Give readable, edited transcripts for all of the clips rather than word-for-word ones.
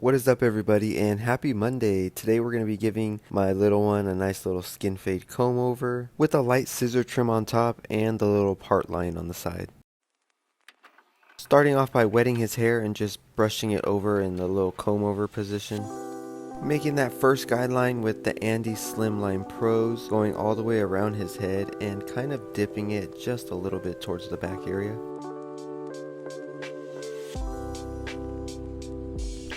What is up, everybody, and happy Monday. Today we're going to be giving my little one a nice little skin fade comb over with a light scissor trim on top and the little part line on the side. Starting off by wetting his hair and just brushing it over in the little comb over position. Making that first guideline with the Andy Slimline Pros, going all the way around his head and kind of dipping it just a little bit towards the back area.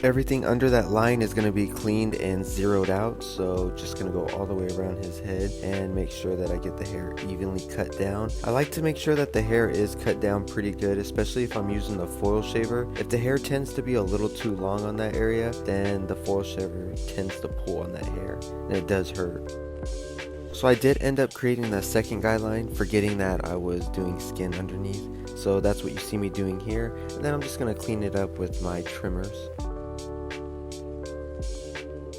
Everything under that line is going to be cleaned and zeroed out, so just going to go all the way around his head and make sure that I get the hair evenly cut down. I like to make sure that the hair is cut down pretty good, especially if I'm using the foil shaver. If the hair tends to be a little too long on that area, then the foil shaver tends to pull on that hair, and it does hurt. So I did end up creating the second guideline, forgetting that I was doing skin underneath. So that's what you see me doing here, and then I'm just going to clean it up with my trimmers.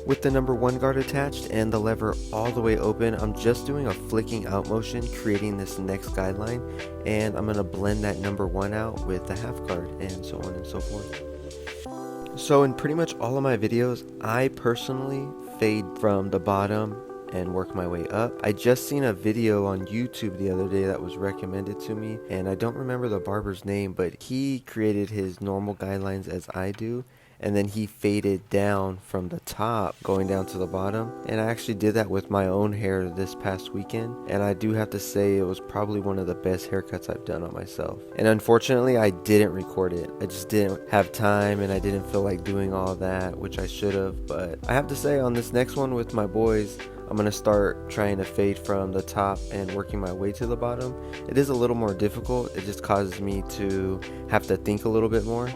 With the number 1 guard attached and the lever all the way open, I'm just doing a flicking out motion, creating this next guideline, and I'm going to blend that number 1 out with the half guard, and so on and so forth. So in pretty much all of my videos, I personally fade from the bottom and work my way up. I just seen a video on YouTube the other day that was recommended to me, and I don't remember the barber's name, but he created his normal guidelines as I do, and then he faded down from the top going down to the bottom, and I actually did that with my own hair this past weekend, and I do have to say it was probably one of the best haircuts I've done on myself. And unfortunately I didn't record it. I just didn't have time, and I didn't feel like doing all that, which I should have. But I have to say, on this next one with my boys, I'm going to start trying to fade from the top and working my way to the bottom. It is a little more difficult. It just causes me to have to think a little bit more,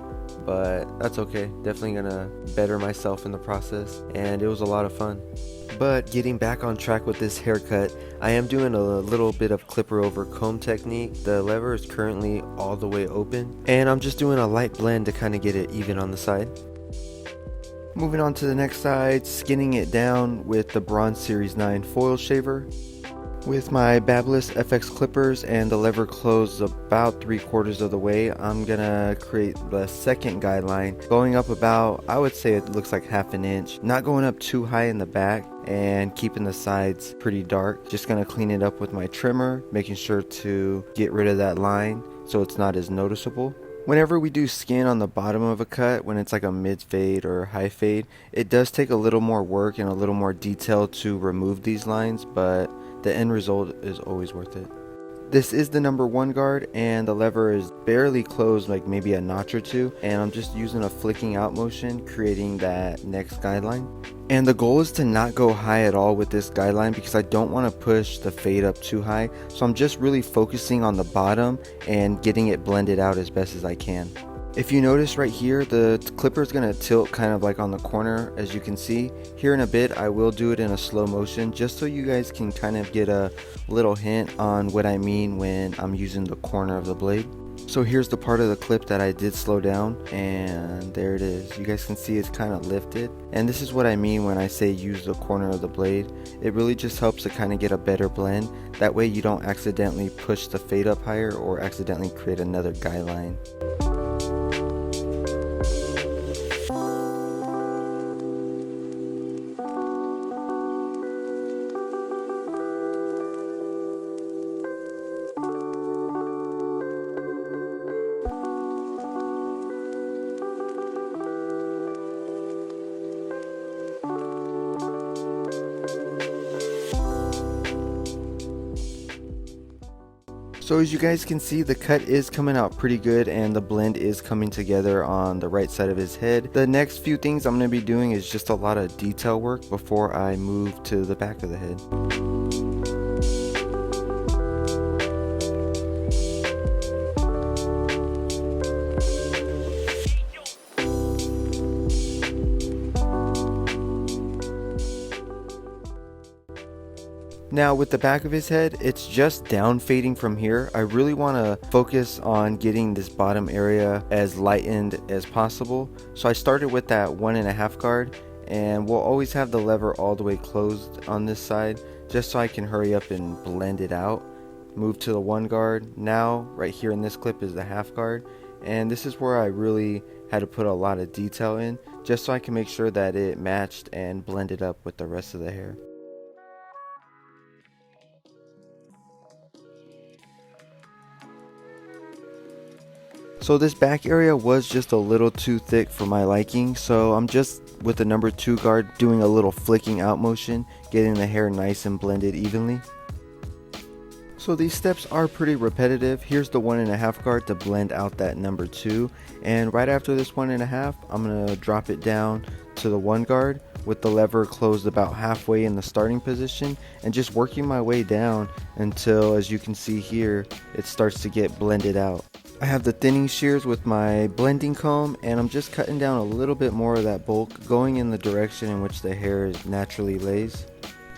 but that's okay. Definitely gonna better myself in the process, and it was a lot of fun. But getting back on track with this haircut, I am doing a little bit of clipper over comb technique. The lever is currently all the way open, and I'm just doing a light blend to kind of get it even on the side. Moving on to the next side, skinning it down with the Bronze Series 9 foil shaver. With my Babyliss FX clippers and the lever closed about 3/4 of the way, I'm gonna create the second guideline, going up about, I would say it looks like half an inch, not going up too high in the back and keeping the sides pretty dark. Just gonna clean it up with my trimmer, making sure to get rid of that line so it's not as noticeable. Whenever we do skin on the bottom of a cut, when it's like a mid fade or high fade, it does take a little more work and a little more detail to remove these lines, but the end result is always worth it. This is the number 1 guard, and the lever is barely closed, like maybe a notch or two, and I'm just using a flicking out motion, creating that next guideline. And the goal is to not go high at all with this guideline because I don't want to push the fade up too high, so I'm just really focusing on the bottom and getting it blended out as best as I can. If you notice right here, the clipper is going to tilt kind of like on the corner, as you can see. Here in a bit, I will do it in a slow motion just so you guys can kind of get a little hint on what I mean when I'm using the corner of the blade. So here's the part of the clip that I did slow down, and there it is. You guys can see it's kind of lifted, and this is what I mean when I say use the corner of the blade. It really just helps to kind of get a better blend. That way you don't accidentally push the fade up higher or accidentally create another guideline. So as you guys can see, the cut is coming out pretty good and the blend is coming together on the right side of his head. The next few things I'm going to be doing is just a lot of detail work before I move to the back of the head. Now with the back of his head, it's just down fading from here. I really want to focus on getting this bottom area as lightened as possible. So I started with that 1.5 guard, and we'll always have the lever all the way closed on this side just so I can hurry up and blend it out. Move to the 1 guard. Now right here in this clip is the half guard, and this is where I really had to put a lot of detail in just so I can make sure that it matched and blended up with the rest of the hair. So this back area was just a little too thick for my liking, so I'm just with the number 2 guard doing a little flicking out motion, getting the hair nice and blended evenly. So these steps are pretty repetitive. Here's the 1.5 guard to blend out that number 2, and right after this 1.5, I'm gonna drop it down to the 1 guard with the lever closed about halfway in the starting position, and just working my way down until, as you can see here, it starts to get blended out. I have the thinning shears with my blending comb, and I'm just cutting down a little bit more of that bulk, going in the direction in which the hair naturally lays.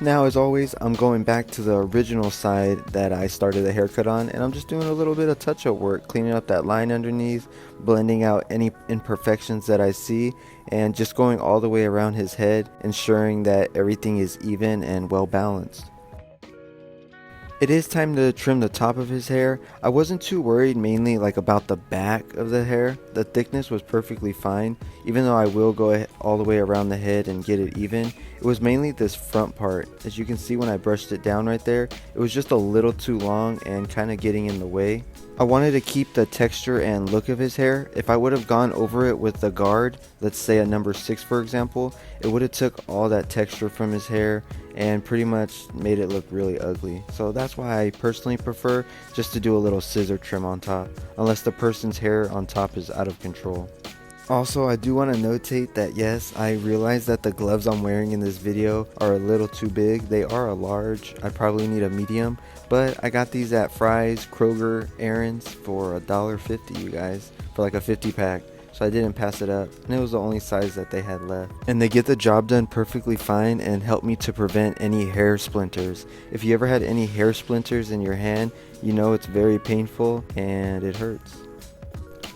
Now, as always, I'm going back to the original side that I started the haircut on, and I'm just doing a little bit of touch-up work, cleaning up that line underneath, blending out any imperfections that I see, and just going all the way around his head, ensuring that everything is even and well balanced. It is time to trim the top of his hair. I wasn't too worried mainly about the back of the hair. The thickness was perfectly fine, even though I will go all the way around the head and get it even. It was mainly this front part. As you can see when I brushed it down right there, it was just a little too long and kind of getting in the way. I wanted to keep the texture and look of his hair. If I would have gone over it with the guard, let's say a number 6 for example, it would have took all that texture from his hair and pretty much made it look really ugly. So that's why I personally prefer just to do a little scissor trim on top, unless the person's hair on top is out of control. Also, I do want to notate that yes, I realize that the gloves I'm wearing in this video are a little too big. They are a large. I probably need a medium, but I got these at Fry's, Kroger, Aaron's for $1.50, you guys, for like a 50 pack. So I didn't pass it up, and it was the only size that they had left. And they get the job done perfectly fine and help me to prevent any hair splinters. If you ever had any hair splinters in your hand, you know it's very painful and it hurts.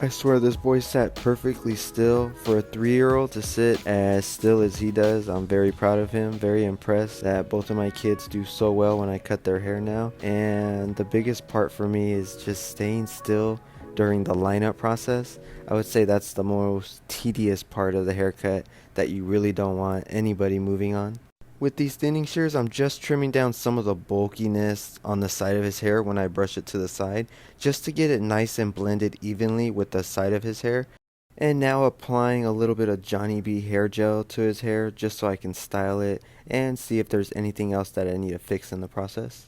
I swear this boy sat perfectly still. For a 3-year-old to sit as still as he does, I'm very proud of him, very impressed that both of my kids do so well when I cut their hair now. And the biggest part for me is just staying still during the lineup process. I would say that's the most tedious part of the haircut that you really don't want anybody moving on. With these thinning shears, I'm just trimming down some of the bulkiness on the side of his hair when I brush it to the side, just to get it nice and blended evenly with the side of his hair. And now applying a little bit of Johnny B hair gel to his hair just so I can style it and see if there's anything else that I need to fix in the process.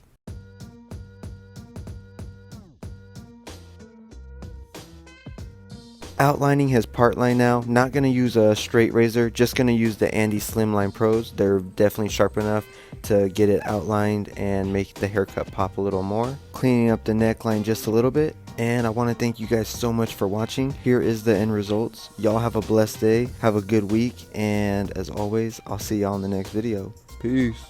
Outlining his part line now. Not going to use a straight razor, just going to use the Andy Slimline Pros. They're definitely sharp enough to get it outlined and make the haircut pop a little more. Cleaning up the neckline just a little bit. And I want to thank you guys so much for watching. Here is the end results. Y'all have a blessed day, have a good week, and as always, I'll see y'all in the next video. Peace.